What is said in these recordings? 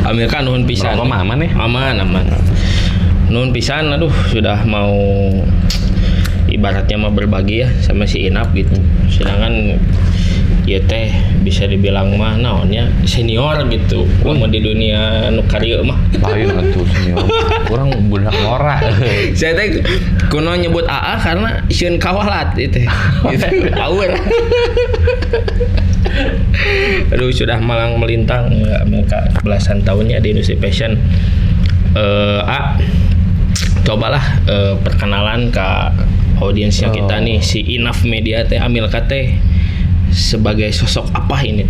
Amerika nuhun pisan. Merokok mah aman nih? Aman. Nuhun pisan, aduh sudah mau ibaratnya mah berbagi ya sama si Inap gitu. Sedangkan ya teh bisa dibilang mah naonnya senior gitu. Mau di dunia nu karya mah. Lain atuh senior. Kurang budak lora. Saya teh kuno nyebut AA karena sieun kawalat itu. Gitu. Awal. Aduh sudah malang melintang mereka belasan tahunnya di industri fashion. Cobalah perkenalan ke audiensnya kita nih si Enough Media teh Amilka teh sebagai sosok apa ini?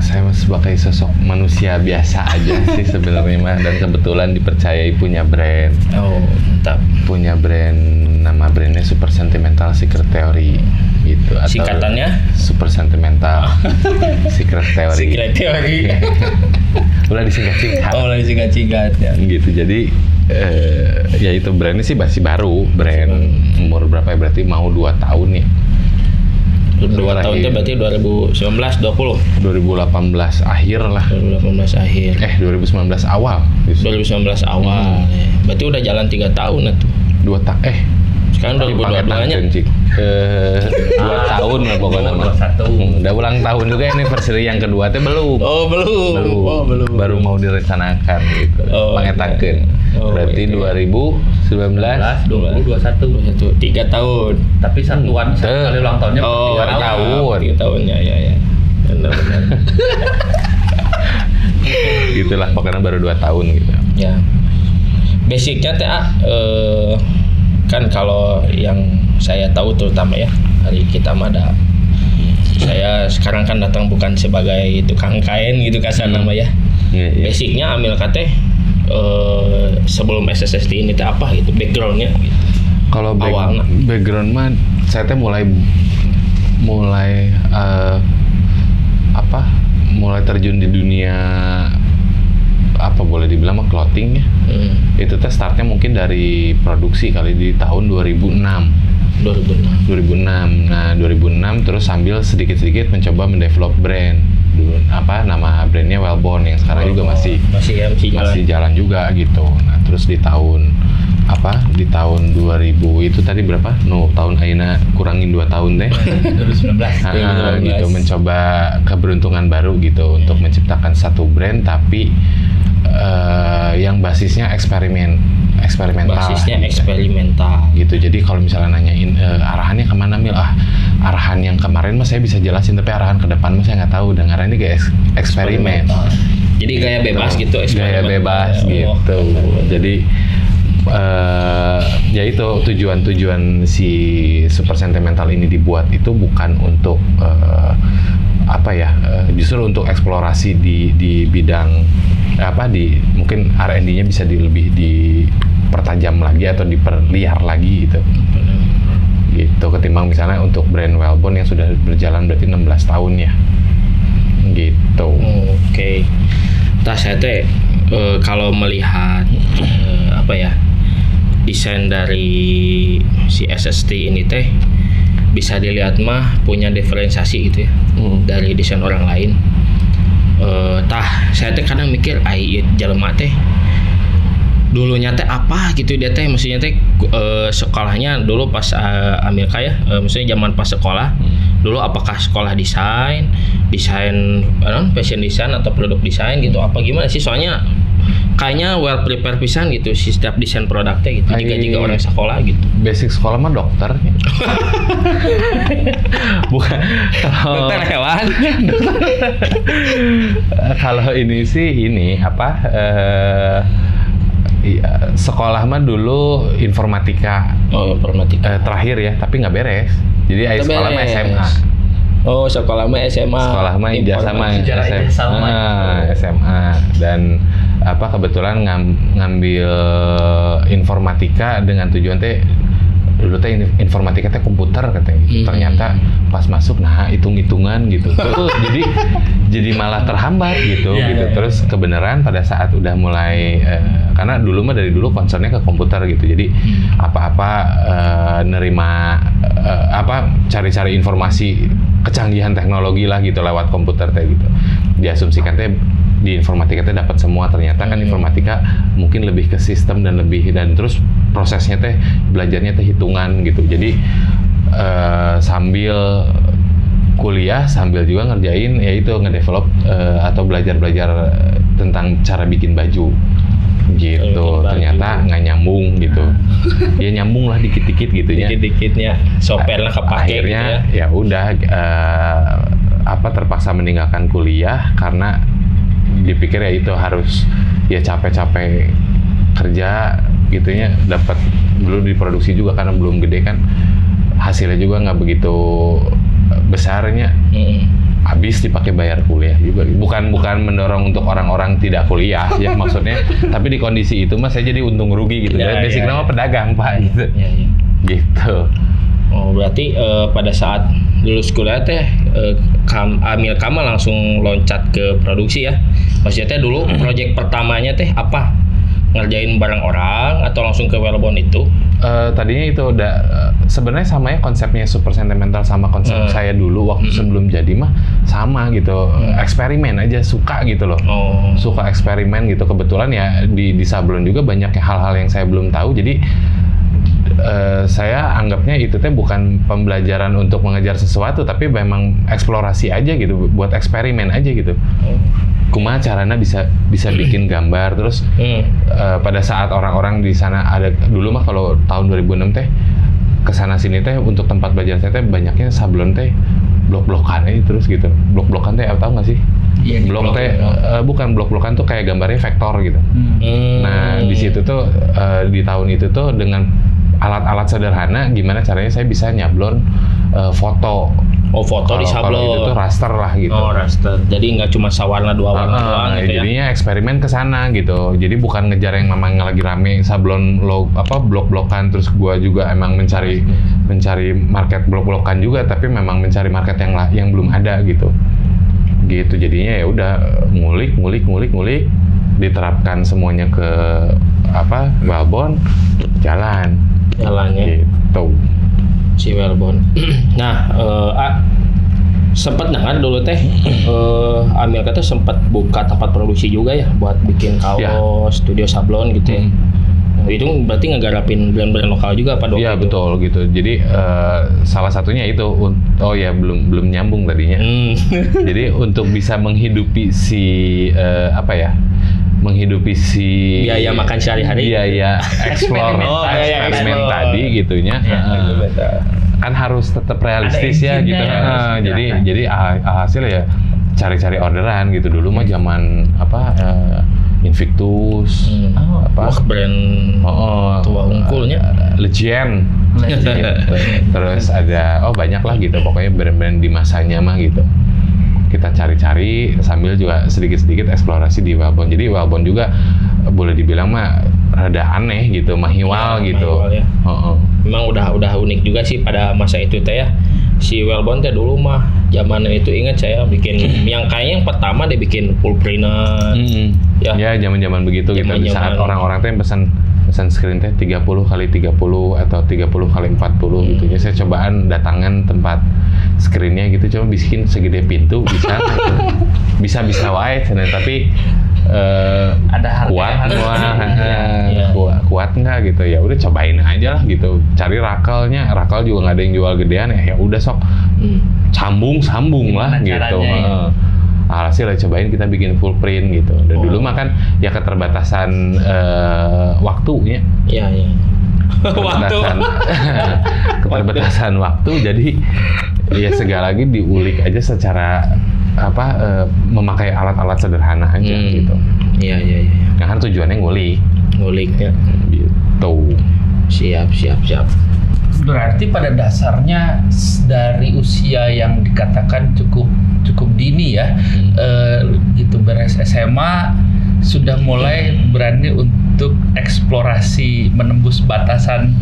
Saya sebagai sosok manusia biasa aja sih sebenarnya mah, dan kebetulan dipercayai punya brand. Oh, mantap. Punya brand, nama brandnya Super Sentimental Secret Theory gitu. Atau singkatannya? Super Sentimental Secret Theory. Secret Theory. Udah disingkat-singkat. Oh, udah disingkat-singkat ya. Gitu. Jadi ya itu brandnya sih masih baru, brand umur berapa ya, berarti mau 2 tahun nih. 2 tahun itu berarti 2019-20 2018 akhir lah. 2018 akhir. 2019 awal. 2019 awal. Berarti udah jalan 3 tahun itu. 2 tahun. Sekarang 2022-nya 2 tahun lah pokoknya. Udah ulang tahun juga, anniversary yang kedua teh belum. Oh, belum. Baru mau direncanakan gitu. Mangetakeun. Berarti 2019 2021 3 tahun. Tapi satuan kali ulang tahunnya 3 tahun. 3 tahunnya ya. Benar. Gitulah pokoknya baru 2 tahun gitu. Ya. Basicnya teh kan kalau yang saya tahu terutama ya hari kita mada, saya sekarang kan datang bukan sebagai tukang kain gitu kasar nama ya. Basicnya Amilka teh sebelum SSSD ini teh apa gitu backgroundnya gitu. Kalau background mah saya teh mulai terjun di dunia apa boleh dibilang mah clothing ya. Itu teh startnya mungkin dari produksi kali di tahun 2006. Nah, 2006 terus sambil sedikit-sedikit mencoba mendevelop brand. Nama brandnya Wellborn yang sekarang juga masih jalan juga gitu. Nah, terus di tahun 2000 itu tadi berapa? Tahun ayeuna kurangin 2 tahun deh. 2019. Gitu, mencoba keberuntungan baru gitu untuk menciptakan satu brand tapi yang basisnya eksperimental. Basisnya eksperimental. Gitu. Jadi kalau misalnya nanyain arahannya kemana Mil? Arahan yang kemarin mah saya bisa jelasin, tapi arahan ke depan mah saya nggak tahu. Dengaran ini kayak eksperimen. Jadi gaya bebas gitu. Gaya bebas gitu. Jadi ya itu tujuan si Super Sentimental ini dibuat itu bukan untuk justru untuk eksplorasi di bidang mungkin R&D-nya bisa lebih dipertajam lagi atau diperliar lagi gitu. Gitu ketimbang misalnya untuk brand Wellborn yang sudah berjalan berarti 16 tahun ya. Gitu. Oke. Saya teh kalau melihat desain dari si SST ini teh bisa dilihat mah punya diferensiasi gitu ya dari desain orang lain. Saya teh kadang mikir jelema teh dulunya teh apa gitu dia teh maksudnya teh sekolahnya dulu pas Amilka ya maksudnya zaman pas sekolah dulu apakah sekolah desain fashion design atau produk desain gitu apa gimana sih, soalnya kayaknya well prepared pisan gitu si setiap desain produknya gitu jika orang sekolah gitu. Basic sekolah mah dokter. Bukan dokter hewan. Kalau ini sih sekolah mah dulu informatika. Terakhir ya, tapi nggak beres. Jadi sekolah mah SMA. Oh, sekolah mah SMA. Sekolah mah ijazah mah SMA. Dan kebetulan ngambil informatika dengan tujuan teh dulu teh informatika teh komputer katanya. Ternyata pas masuk hitung-hitungan gitu. Terus jadi malah terhambat gitu. Terus kebenaran pada saat udah mulai karena dulu mah dari dulu concernnya ke komputer gitu. Jadi nerima cari-cari informasi kecanggihan teknologi lah gitu lewat komputer teh gitu. Diasumsikan teh di informatika teh dapat semua. Ternyata kan informatika mungkin lebih ke sistem dan terus prosesnya teh belajarnya teh hitungan gitu. Jadi sambil kuliah sambil juga ngerjain yaitu ngedevelop atau belajar tentang cara bikin baju gitu. Ternyata nggak nyambung gitu. Ya nyambung lah dikit-dikit gitu ya. Dikit-dikitnya soper lah kepake. Akhirnya gitu ya udah terpaksa meninggalkan kuliah karena dipikir ya itu harus ya capek-capek kerja gitunya, dapat belum diproduksi juga karena belum gede kan, hasilnya juga nggak begitu besarnya. Habis dipakai bayar kuliah juga. Bukan mendorong untuk orang-orang tidak kuliah ya maksudnya, tapi di kondisi itu saya jadi untung rugi gitu. Ya, basicnya mah pedagang Pak gitu. Ya. Gitu. Oh berarti pada saat lulus kuliah teh Amil Kamal langsung loncat ke produksi ya. Maksudnya teh dulu proyek pertamanya teh apa? Ngerjain barang orang atau langsung ke Wellbone itu? Tadinya itu udah sebenarnya sama ya konsepnya, super sentimental sama konsep saya dulu waktu sebelum jadi mah sama gitu. Eksperimen aja, suka gitu loh. Suka eksperimen gitu. Kebetulan ya di Sablon juga banyak hal-hal yang saya belum tahu. Jadi saya anggapnya itu teh bukan pembelajaran untuk mengejar sesuatu, tapi memang eksplorasi aja gitu, buat eksperimen aja gitu. Kumaha caranya bisa bikin gambar terus pada saat orang-orang di sana ada dulu mah kalau tahun 2006 teh kesana sini teh untuk tempat belajar saya teh banyaknya Sablon teh blok-blokan aja terus gitu. Blok-blokan teh tahu nggak sih? Iya, blok teh bukan blok-blokan tuh kayak gambarnya vektor gitu. Nah di situ tuh di tahun itu tuh dengan alat-alat sederhana gimana caranya saya bisa nyablon foto. Foto di Sablon. Kalau itu tuh raster lah gitu. Raster. Jadi nggak cuma sawarna dua warna doang gitu ya. Jadinya eksperimen ke sana gitu. Jadi bukan ngejar yang memang lagi rame Sablon blok-blokan, terus gua juga emang mencari market blok-blokan juga, tapi memang mencari market yang belum ada gitu. Gitu jadinya ya udah ngulik, diterapkan semuanya ke Wellbone, jalannya gitu. Si Wellbone. Nah, sempet kan dulu teh Amil kata sempat buka tempat produksi juga ya buat bikin kaos, studio sablon gitu ya. Itu berarti ngegarapin brand-brand lokal juga pada waktu itu. Iya betul gitu. Jadi salah satunya itu belum nyambung tadinya. Jadi untuk bisa menghidupi biaya makan sehari-hari, biaya eksperimen tadi gitunya. Kan harus tetap realistis ya gitu. Jadi hasil ya cari-cari orderan gitu. Dulu mah zaman Invictus, brand tua unggulnya, Legend. Terus ada banyak lah gitu. Pokoknya brand-brand di masanya mah gitu. Kita cari-cari sambil juga sedikit-sedikit eksplorasi di Wellbone. Jadi Wellbone juga boleh dibilang mah rada aneh gitu, mahiwal gitu. Mahiwal, ya. Memang udah unik juga sih pada masa itu teh ya. Si Wellbone teh dulu mah zaman itu ingat saya bikin yang kayaknya yang pertama dia bikin full printer. Ya zaman-zaman begitu gitu. Di saat orang-orang teh pesan screen teh 30 kali 30 atau 30 kali 40 gitu. Ya saya cobaan datangan tempat screennya gitu, coba bikin segede pintu bisa gitu. bisa wae tapi ada harga kuat nggak gitu, ya udah cobain aja lah gitu, cari rakel juga nggak ada yang jual gedean ya udah sok sambung lah gitu. Alhasil cobain kita bikin full print gitu. Dan dulu mah kan ya keterbatasan waktunya. Iya. Keterbatasan waktu, jadi ya segala lagi diulik aja secara memakai alat-alat sederhana aja gitu. Iya. Nah kan tujuannya ngulik ya. Gitu. Siap. Berarti pada dasarnya dari usia yang dikatakan cukup dini ya, gitu beres SMA sudah mulai berani untuk eksplorasi menembus batasan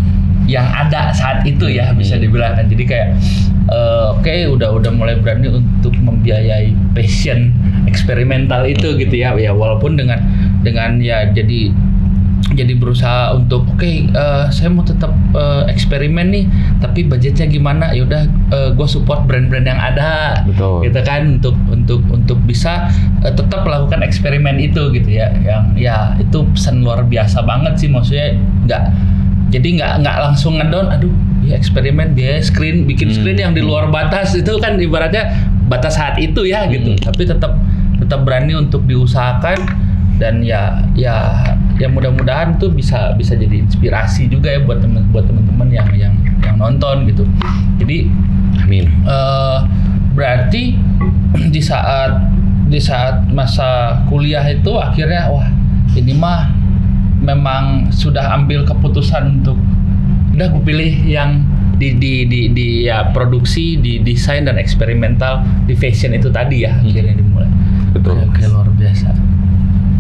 yang ada saat itu ya, bisa dibilang kan. Jadi kayak udah mulai berani untuk membiayai passion eksperimental itu gitu ya. Ya walaupun dengan ya jadi Jadi berusaha untuk saya mau tetap eksperimen nih, tapi budgetnya gimana? Ya udah gue support brand-brand yang ada, Betul. gitu kan, untuk bisa tetap melakukan eksperimen itu gitu ya. Yang ya itu pesan luar biasa banget sih, maksudnya nggak langsung ngedown, aduh ya eksperimen biaya bikin screen yang di luar batas itu kan ibaratnya batas saat itu ya gitu, tapi tetap berani untuk diusahakan. Dan ya mudah-mudahan tuh bisa jadi inspirasi juga ya buat teman-teman yang nonton gitu. Jadi Amin. Berarti di saat masa kuliah itu akhirnya wah ini mah memang sudah ambil keputusan untuk udah gue pilih yang di ya produksi, di desain dan eksperimental di fashion itu tadi ya akhirnya dimulai. Betul. Oke, luar biasa.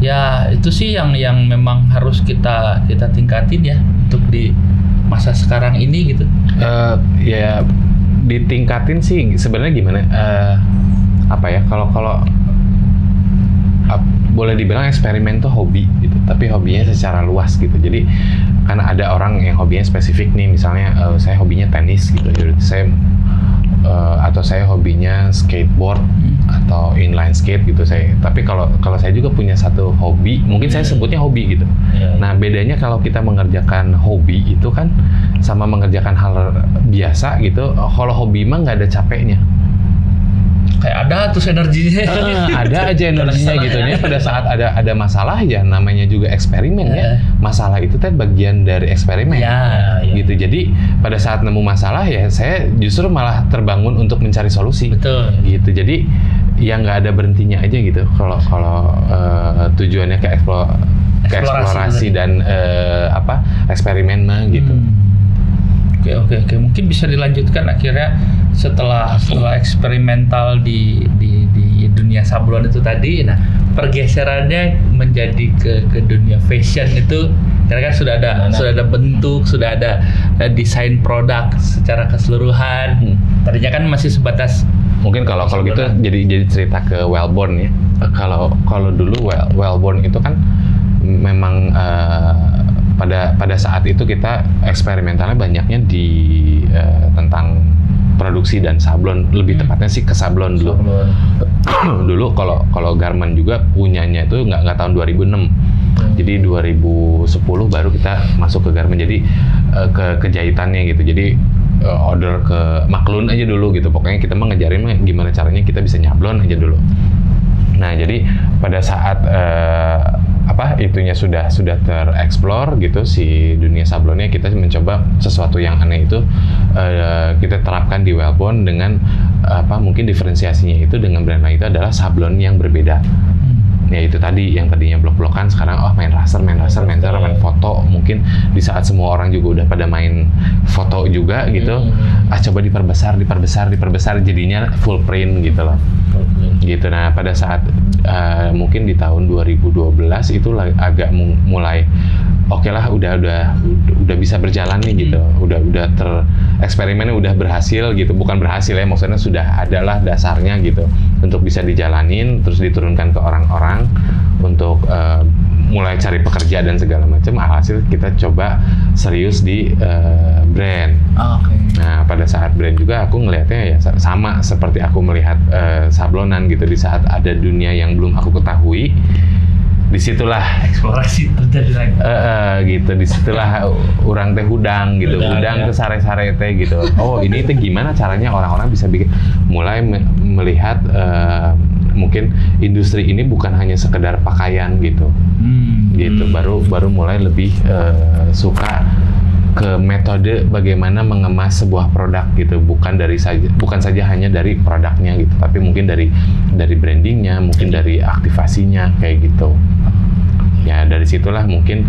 Ya itu sih yang memang harus kita tingkatin ya untuk di masa sekarang ini gitu. Ya ditingkatin sih sebenarnya gimana? Apa ya? Kalau boleh dibilang eksperimen tuh hobi gitu, tapi hobinya secara luas gitu. Jadi karena ada orang yang hobinya spesifik nih, misalnya saya hobinya tenis gitu, jadi atau saya hobinya skateboard atau inline skate gitu saya. Tapi kalau saya juga punya satu hobi, mungkin saya sebutnya hobi gitu. Nah bedanya kalau kita mengerjakan hobi itu kan sama mengerjakan hal biasa gitu. Kalau hobi mah nggak ada capeknya. Kayak ada terus energinya. Ada aja energinya gitu ya. Pada saat ada masalah ya namanya juga eksperimen ya. Masalah itu teh bagian dari eksperimen. Ya. Gitu. Jadi pada saat nemu masalah ya saya justru malah terbangun untuk mencari solusi. Betul. Gitu. Jadi ya nggak ada berhentinya aja gitu. Kalau tujuannya ke eksplorasi dan eksperimen mah gitu. Oke. Mungkin bisa dilanjutkan akhirnya setelah eksperimental di dunia sablon itu tadi. Nah, pergeserannya menjadi ke dunia fashion itu karena kan sudah ada bentuk, sudah ada desain produk secara keseluruhan. Tadinya kan masih sebatas mungkin kalau gitu jadi cerita ke Wellborn ya. Kalau dulu Wellborn itu kan memang pada saat itu kita eksperimentalnya banyaknya di tentang produksi dan sablon, lebih tepatnya sih ke sablon dulu. Dulu kalau garment juga punyanya itu nggak tahun 2006. Jadi 2010 baru kita masuk ke garment, jadi ke kejahitannya gitu. Jadi order ke maklun aja dulu gitu. Pokoknya kita mah ngejarin gimana caranya kita bisa nyablon aja dulu. Nah, jadi pada saat itunya sudah tereksplor gitu si dunia sablonnya, kita mencoba sesuatu yang aneh itu kita terapkan di Wellborn dengan mungkin diferensiasinya itu dengan brand lain itu adalah sablon yang berbeda. Ya itu tadi yang tadinya blok-blokan sekarang main raster, main foto. Mungkin di saat semua orang juga udah pada main foto juga gitu. Coba diperbesar jadinya full print gitu loh. Gitu. Nah, pada saat mungkin di tahun 2012 itu agak mulai oke lah udah bisa berjalan nih gitu. Udah eksperimennya udah berhasil gitu. Bukan berhasil ya, maksudnya sudah adalah dasarnya gitu untuk bisa dijalanin, terus diturunkan ke orang-orang untuk mulai cari pekerja dan segala macam. Alhasil kita coba serius di brand. Nah, pada saat brand juga aku ngelihatnya ya sama seperti aku melihat sablonan gitu. Di saat ada dunia yang belum aku ketahui, disitulah eksplorasi terjadi lagi. Gitu, disitulah orang teh hudang gitu, hudang ke sare-sare teh gitu. Oh ini teh gimana caranya orang-orang bisa mulai melihat mungkin industri ini bukan hanya sekedar pakaian gitu. Gitu. Baru mulai lebih suka ke metode bagaimana mengemas sebuah produk gitu, bukan saja hanya dari produknya gitu, tapi mungkin dari brandingnya, mungkin dari aktivasinya kayak gitu. Ya dari situlah mungkin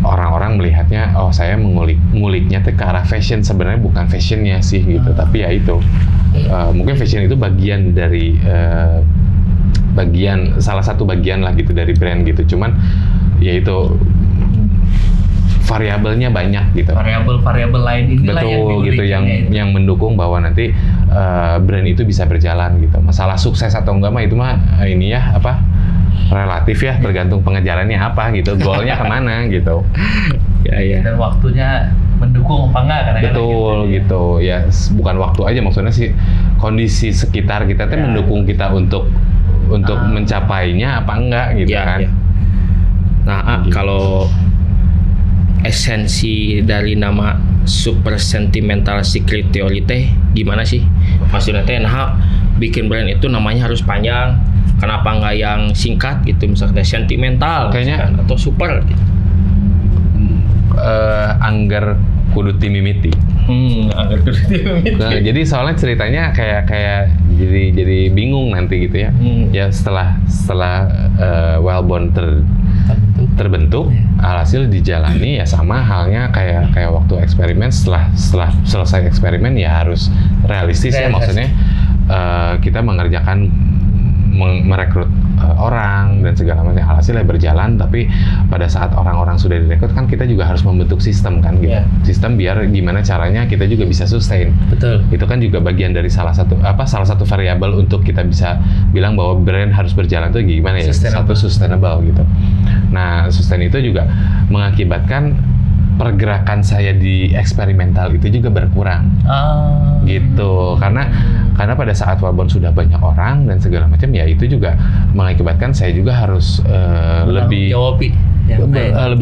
orang-orang melihatnya, saya nguliknya ke arah fashion. Sebenarnya bukan fashionnya sih gitu, tapi ya itu mungkin fashion itu bagian dari salah satu bagian lah gitu dari brand gitu. Cuman ya itu variabelnya banyak gitu. Variabel lain inilah betul yang gitu yang mendukung bahwa nanti brand itu bisa berjalan gitu. Masalah sukses atau enggak mah itu mah ini ya relatif ya, tergantung pengejarannya apa gitu, goalnya kemana gitu. Ya. Dan waktunya mendukung apa enggak kadang-kadang Betul gitu ya, bukan waktu aja, maksudnya sih kondisi sekitar kita tuh mendukung kita untuk mencapainya apa enggak gitu kan. Ya. Nah, kalau esensi dari nama Super Sentimental Secret Theory teh gimana sih? Maksudnya teh nah bikin brand itu namanya harus panjang. Kenapa nggak yang singkat gitu, misalnya sentimental Kayaknya- misalkan, atau super gitu. Anggar kudu timimiti. Agak Nah, jadi soalnya ceritanya kayak jadi bingung nanti gitu ya. Ya setelah Wellbond terbentuk, alhasil dijalani ya sama halnya kayak waktu eksperimen, setelah selesai eksperimen ya harus realistis ya, maksudnya kita mengerjakan merekrut orang dan segala macam, hasilnya berjalan, tapi pada saat orang-orang sudah direkrut kan kita juga harus membentuk sistem kan gitu. Sistem biar gimana caranya kita juga bisa sustain. Betul. Itu kan juga bagian dari salah satu variabel untuk kita bisa bilang bahwa brand harus berjalan tuh gimana ya, sustainable gitu. Nah, sustain itu juga mengakibatkan pergerakan saya di eksperimental itu juga berkurang. Gitu. Karena pada saat Wellbond sudah banyak orang dan segala macam, ya itu juga mengakibatkan saya juga harus lebih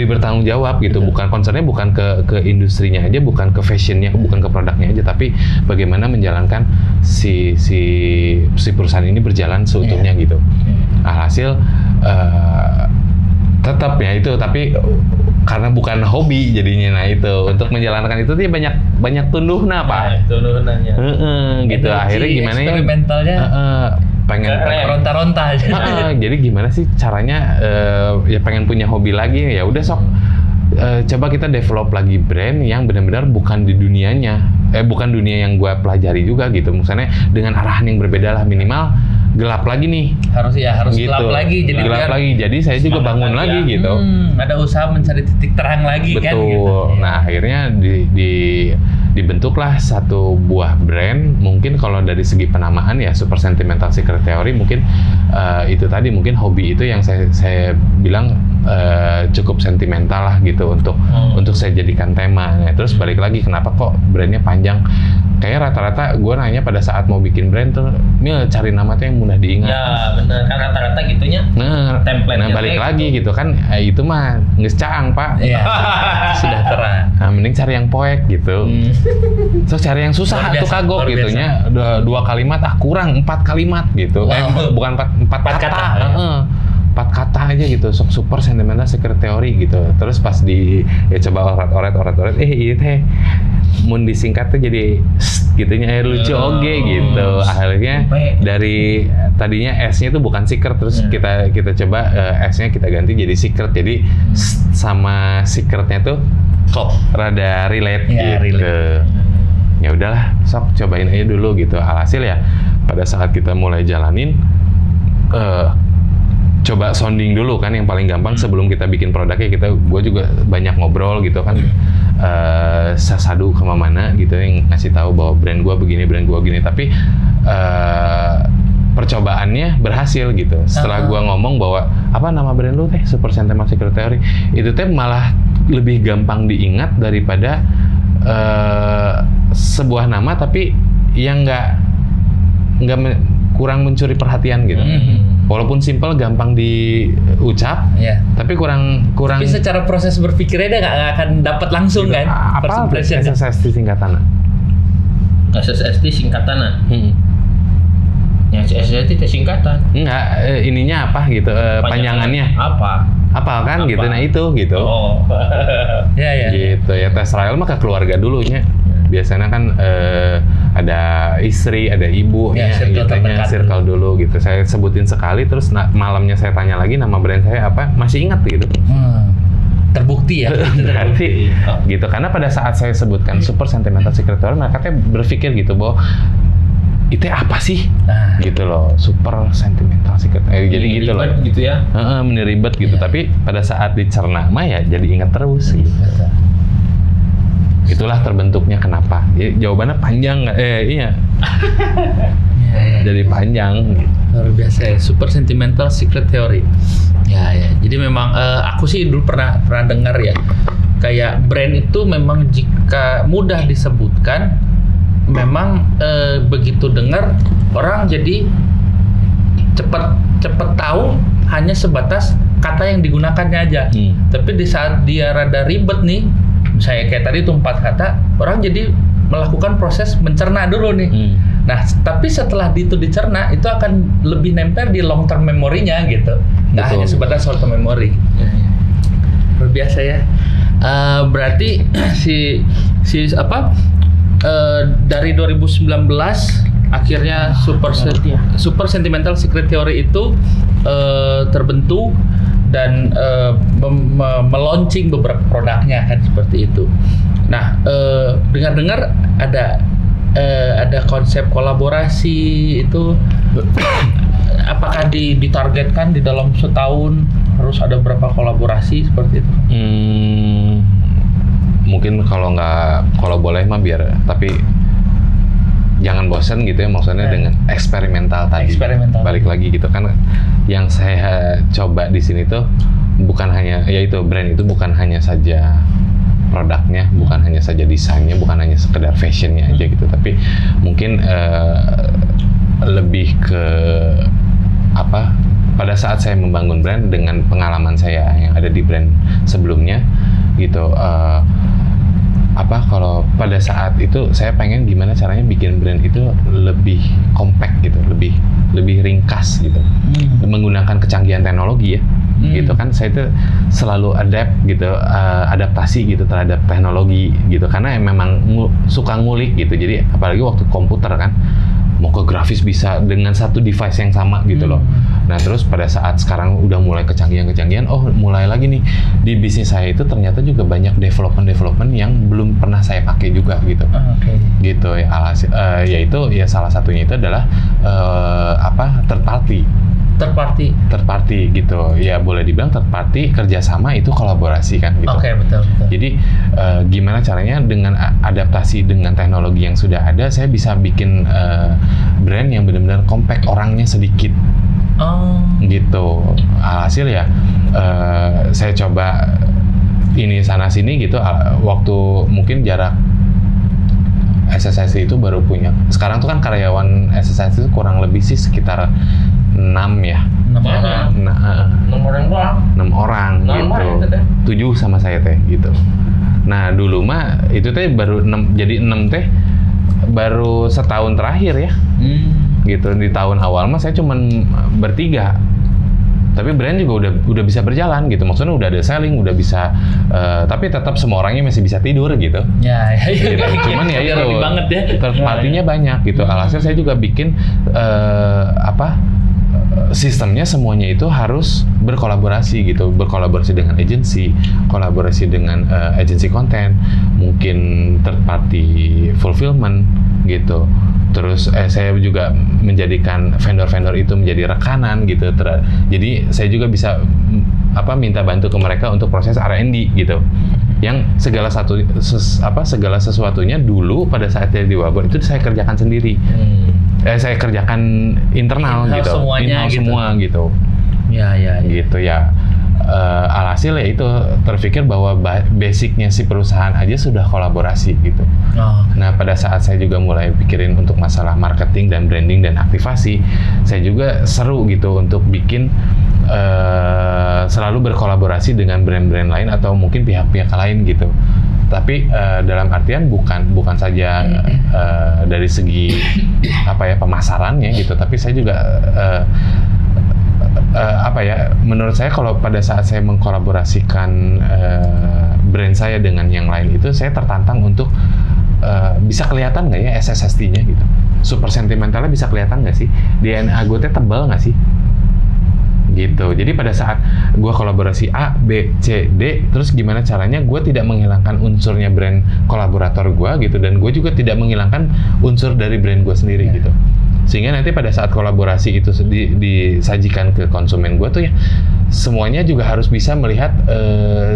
bertanggung jawab gitu. Bukan concernnya bukan ke industrinya aja, bukan ke fashionnya, bukan ke produknya aja, tapi bagaimana menjalankan si perusahaan ini berjalan seutuhnya gitu. Alhasil tetap ya itu, tapi karena bukan hobi jadinya, nah itu untuk menjalankan itu dia banyak tunduhnya Pak. Tunduhnya. Gitu. Akhirnya gimana ya? Eksperimentalnya pengen ronta-ronta aja. Jadi gimana sih caranya ya pengen punya hobi lagi, ya udah sok coba kita develop lagi brand yang benar-benar bukan di dunianya, bukan dunia yang gua pelajari juga gitu. Misalnya dengan arahan yang berbeda lah, minimal gelap lagi nih. Harus gitu. Gelap lagi, jadi gelap lagi. Jadi saya juga bangun lagi gitu. Ada usaha mencari titik terang lagi. Betul. Kan gitu. Nah, akhirnya dibentuklah satu buah brand. Mungkin kalau dari segi penamaan ya Super Sentimental Secret Theory, mungkin itu tadi, mungkin hobi itu yang saya bilang cukup sentimental lah gitu untuk saya jadikan tema. Nah, terus balik lagi kenapa kok brandnya panjang? Kayak rata-rata gue nanya pada saat mau bikin brand tuh, Mil cari nama tuh yang mudah diingat. Ya benar, kan rata-rata gitunya. Template-nya balik lagi gitu kan, itu mah nges caang Pak. Iya. Sudah terang. Nah, mending cari yang poek gitu. So cari yang susah tuh kagok gitunya. 2 kalimat kurang 4 kalimat gitu. Bukan 4 kata. 4 kata aja gitu, sok Super Sentimental Secret Theory gitu. Terus pas coba oret, iya teh mun disingkat tuh jadi gitunya lucu oge gitu. Akhirnya dari tadinya S-nya tuh bukan secret, terus kita coba S-nya kita ganti jadi secret. Jadi sama secretnya tuh rada relate gitu. Ya udahlah, sok cobain aja dulu gitu. Alhasil ya pada saat kita mulai jalanin, coba sounding dulu kan yang paling gampang sebelum kita bikin produknya. Gue juga banyak ngobrol gitu kan, sasadu kemana gitu yang ngasih tahu bahwa brand gue begini, tapi percobaannya berhasil gitu. Setelah gue ngomong bahwa apa nama brand lu teh Super Sentimental Secret Theory, itu teh malah lebih gampang diingat daripada sebuah nama tapi yang nggak kurang mencuri perhatian gitu. Walaupun simpel, gampang diucap, tapi kurang. Tapi secara proses berpikirnya dia nggak akan dapat langsung kan? Apa SSST singkatan? SSST singkatan. Yang SSST itu singkatan. Enggak, ininya apa gitu, panjangannya. Apa kan gitu, nah itu gitu. Gitu ya, tes trial mah ke keluarga dulunya. Biasanya kan ada istri, ada ibu, circle dulu gitu. Saya sebutin sekali, terus malamnya saya tanya lagi nama brand saya apa, masih ingat gitu. Terbukti ya. Berarti gitu, karena pada saat saya sebutkan Super Sentimental Secret Theory, mereka berpikir gitu bahwa itu apa sih? Gitu loh, Super Sentimental Secret. Jadi gitu loh. Gitu ya. Meniribet gitu, tapi pada saat dicerna mah ya jadi ingat terus gitu. Itulah terbentuknya kenapa. Jawabannya panjang nggak? Iya. Jadi panjang. Luar biasa ya, super sentimental secret theory. Ya. Jadi memang aku sih dulu pernah dengar ya, kayak brand itu memang jika mudah disebutkan, memang begitu dengar orang jadi cepet tahu hanya sebatas kata yang digunakannya aja. Tapi di saat dia rada ribet nih, saya kayak tadi itu 4 kata, orang jadi melakukan proses mencerna dulu nih. Nah, tapi setelah itu dicerna, itu akan lebih nempel di long term memorinya gitu. Nggak hanya sebatas short term memory. Luar biasa ya. Berarti dari 2019 akhirnya super sentimental secret theory itu terbentuk dan meluncing beberapa produknya kan seperti itu. Nah, dengar-dengar ada konsep kolaborasi itu, apakah ditargetkan di dalam setahun harus ada berapa kolaborasi seperti itu? Mungkin kalau boleh mah biar, tapi jangan bosan gitu ya, maksudnya dengan eksperimental tadi. Balik lagi gitu kan, yang saya coba di sini tuh bukan hanya, yaitu brand itu bukan hanya saja produknya, bukan hanya saja desainnya, bukan hanya sekedar fashionnya aja gitu, tapi mungkin lebih ke apa, pada saat saya membangun brand dengan pengalaman saya yang ada di brand sebelumnya gitu, kalau pada saat itu saya pengen gimana caranya bikin brand itu lebih compact gitu, lebih ringkas gitu, menggunakan kecanggihan teknologi ya. Gitu kan, saya itu selalu adaptasi gitu terhadap teknologi gitu, karena memang suka ngulik gitu. Jadi apalagi waktu komputer kan, mau ke grafis bisa dengan satu device yang sama gitu loh. Nah terus pada saat sekarang udah mulai kecanggihan, mulai lagi nih di bisnis saya itu ternyata juga banyak development yang belum pernah saya pakai juga gitu. Gitu ya, yaitu ya salah satunya itu adalah third party gitu ya, boleh dibilang third party kerjasama itu kolaborasi kan gitu. Betul. Jadi gimana caranya dengan adaptasi dengan teknologi yang sudah ada, saya bisa bikin brand yang benar-benar compact, orangnya sedikit. Gitu. Alhasil ya saya coba ini sana sini gitu, waktu mungkin jarak SSIC itu baru punya. Sekarang tuh kan karyawan SSIC itu kurang lebih sih sekitar 6 ya. 6 orang. 6 orang gitu. 7 sama saya teh gitu. Nah, dulu mah itu teh baru 6, jadi 6 teh baru setahun terakhir ya. Gitu, di tahun awal mah saya cuman bertiga. Tapi brand juga udah bisa berjalan gitu, maksudnya udah ada selling, udah bisa, tapi tetap semua orangnya masih bisa tidur gitu. Ya. Gitu. Cuman ya itu third party-nya banyak gitu. Alhasil saya juga bikin sistemnya semuanya itu harus berkolaborasi gitu, berkolaborasi dengan agensi, kolaborasi dengan agensi konten, mungkin third party fulfillment gitu. Terus saya juga menjadikan vendor-vendor itu menjadi rekanan gitu. Jadi saya juga bisa minta bantu ke mereka untuk proses R&D gitu. Yang segala sesuatunya dulu pada saat saya di Wabon itu saya kerjakan sendiri. Saya kerjakan internal in-house gitu, semuanya in-house gitu. Semua gitu. Ya. Gitu ya. Alhasil ya itu terpikir bahwa basicnya si perusahaan aja sudah kolaborasi gitu. Nah pada saat saya juga mulai pikirin untuk masalah marketing dan branding dan aktivasi, saya juga seru gitu untuk bikin selalu berkolaborasi dengan brand-brand lain atau mungkin pihak-pihak lain gitu. Tapi dalam artian bukan saja dari segi pemasarannya gitu, tapi saya juga menurut saya kalau pada saat saya mengkolaborasikan brand saya dengan yang lain itu, saya tertantang untuk bisa kelihatan nggak ya SSST-nya gitu, super sentimentalnya bisa kelihatan nggak sih, DNA gue tebal nggak sih gitu. Jadi pada saat gue kolaborasi A, B, C, D, terus gimana caranya gue tidak menghilangkan unsurnya brand kolaborator gue gitu, dan gue juga tidak menghilangkan unsur dari brand gue sendiri gitu. Sehingga nanti pada saat kolaborasi itu disajikan ke konsumen gue tuh ya, semuanya juga harus bisa melihat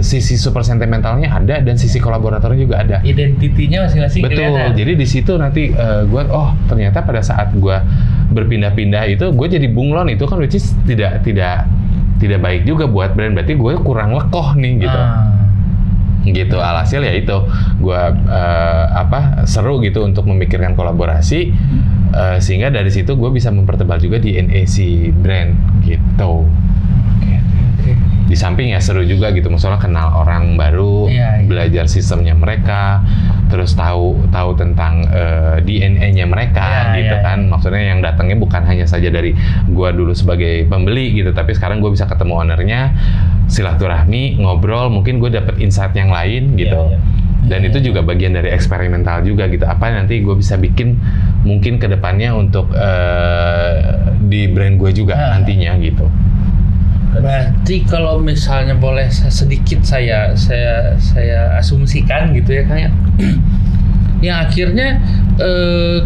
sisi super sentimentalnya ada dan sisi kolaboratornya juga ada. Identitinya masing-masing betul. Kelihatan. Jadi di situ nanti gue ternyata pada saat gue berpindah-pindah itu gue jadi bunglon, itu kan which is tidak baik juga buat brand, berarti gue kurang lekoh nih gitu. Gitu, alhasil ya itu gue seru gitu untuk memikirkan kolaborasi, sehingga dari situ gue bisa mempertebal juga DNA si brand gitu. Di samping ya seru juga gitu, masalah kenal orang baru, belajar sistemnya mereka, terus tahu tentang DNA-nya mereka gitu kan. Maksudnya yang datangnya bukan hanya saja dari gua dulu sebagai pembeli gitu, tapi sekarang gua bisa ketemu ownernya, silaturahmi, ngobrol, mungkin gue dapet insight yang lain gitu. Dan itu juga bagian dari eksperimental juga gitu. Apa nanti gue bisa bikin mungkin kedepannya untuk di brand gue juga nantinya gitu. Berarti kalau misalnya boleh sedikit saya asumsikan gitu ya Kang ya. Yang akhirnya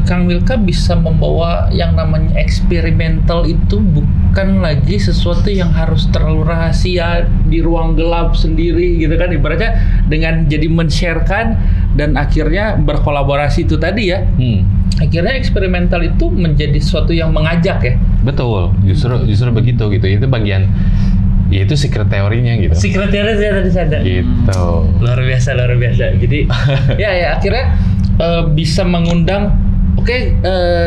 Kang Milka bisa membawa yang namanya eksperimental itu bukan lagi sesuatu yang harus terlalu rahasia di ruang gelap sendiri gitu kan, ibaratnya dengan jadi men-sharekan dan akhirnya berkolaborasi itu tadi ya. Akhirnya eksperimental itu menjadi sesuatu yang mengajak ya. Betul, justru begitu gitu. Itu bagian, ya itu secret teorinya gitu. Secret teori saya tadi sadar. Gitu. Luar biasa. Jadi ya akhirnya bisa mengundang. Oke,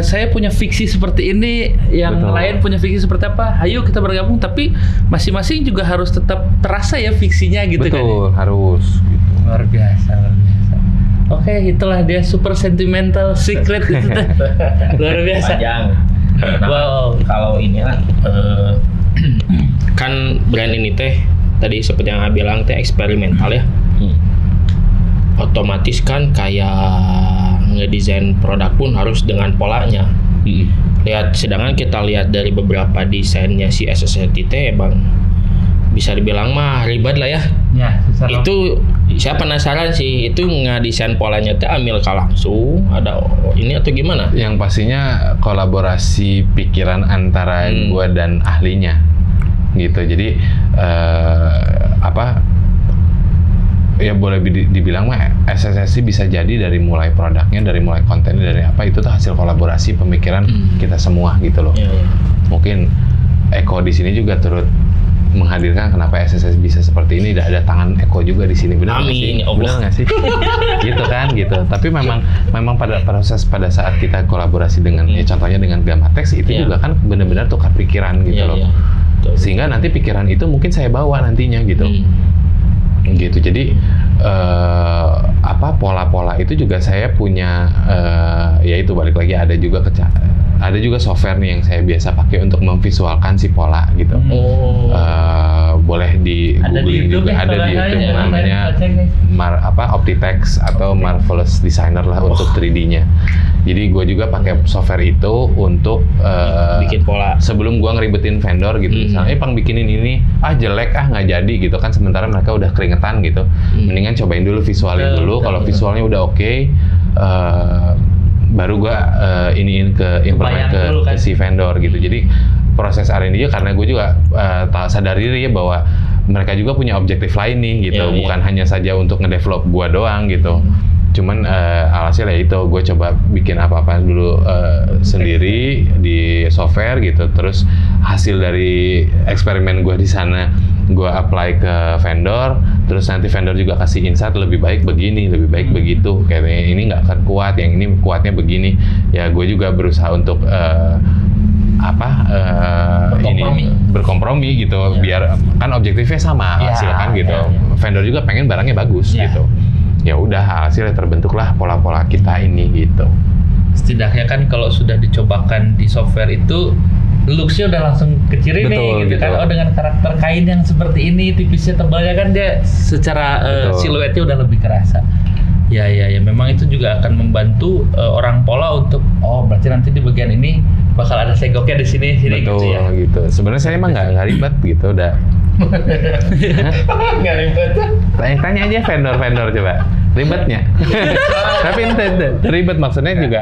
saya punya fiksi seperti ini, yang lain punya fiksi seperti apa. Ayo kita bergabung, tapi masing-masing juga harus tetap terasa ya fiksinya gitu. Betul, kan. Betul, harus. Gitu. Luar biasa. Oke, itulah dia super sentimental secret itu luar biasa. Panjang. Nah, kalau ini kan brand ini teh tadi seperti yang Abi bilang teh eksperimental ya. Otomatis kan kayak ngedesain produk pun harus dengan polanya. Sedangkan kita lihat dari beberapa desainnya si SST teh bang, bisa dibilang mah ribet lah ya. Itu saya penasaran sih, itu ngedesain polanya teh Amilka langsung ada ini atau gimana? Yang pastinya kolaborasi pikiran antara gua dan ahlinya gitu. Jadi ya boleh dibilang mah SSC bisa jadi dari mulai produknya, dari mulai kontennya, dari apa itu tuh hasil kolaborasi pemikiran kita semua gitu loh. Mungkin Eko di sini juga turut menghadirkan kenapa SSS bisa seperti ini. Ada tangan Eko juga di sini, benar nggak sih? Benar nggak sih? Gitu kan, gitu. Tapi memang pada proses pada saat kita kolaborasi dengan ya contohnya dengan Gamatex itu juga kan benar-benar tukar pikiran gitu loh. Sehingga nanti pikiran itu mungkin saya bawa nantinya gitu. Gitu. Jadi pola-pola itu juga saya punya, ya itu balik lagi ada juga software nih yang saya biasa pakai untuk memvisualkan si pola gitu. Boleh di googling juga, ada di YouTube namanya Optitex atau Marvelous Designer lah untuk 3D-nya. Jadi gue juga pakai software itu untuk bikin pola. Sebelum gue ngeribetin vendor gitu, misalnya pang bikinin ini jelek nggak jadi gitu kan, sementara mereka udah keringetan gitu. Mendingan cobain dulu visualin dulu, kalau visualnya udah oke, baru gue iniin ke implement ke si vendor gitu. Jadi proses R&D karena gue juga sadar diri ya bahwa mereka juga punya objektif lain nih gitu, bukan hanya saja untuk ngedevelop gue doang gitu. Cuman alhasil ya itu gue coba bikin apa-apa dulu sendiri di software gitu, terus hasil dari eksperimen gue di sana gue apply ke vendor, terus nanti vendor juga kasih insight lebih baik begini, lebih baik begitu, kayaknya ini nggak akan kuat, yang ini kuatnya begini. Ya gue juga berusaha untuk berkompromi gitu, biar kan objektifnya sama hasil kan gitu. Vendor juga pengen barangnya bagus gitu. Ya udah hasilnya terbentuklah pola-pola kita ini gitu. Setidaknya kan kalau sudah dicobakan di software itu looks-nya udah langsung keciri nih gitu kan. Oh, dengan karakter kain yang seperti ini, tipisnya tebalnya kan dia secara siluetnya udah lebih kerasa. Ya memang itu juga akan membantu orang pola untuk berarti nanti di bagian ini bakal ada senggoknya di sini gitu ya. Gitu. Sebenarnya saya emang nggak ribet gitu udah. Nggak ribet. Tanya aja vendor coba ribetnya. Tapi itu ribet maksudnya juga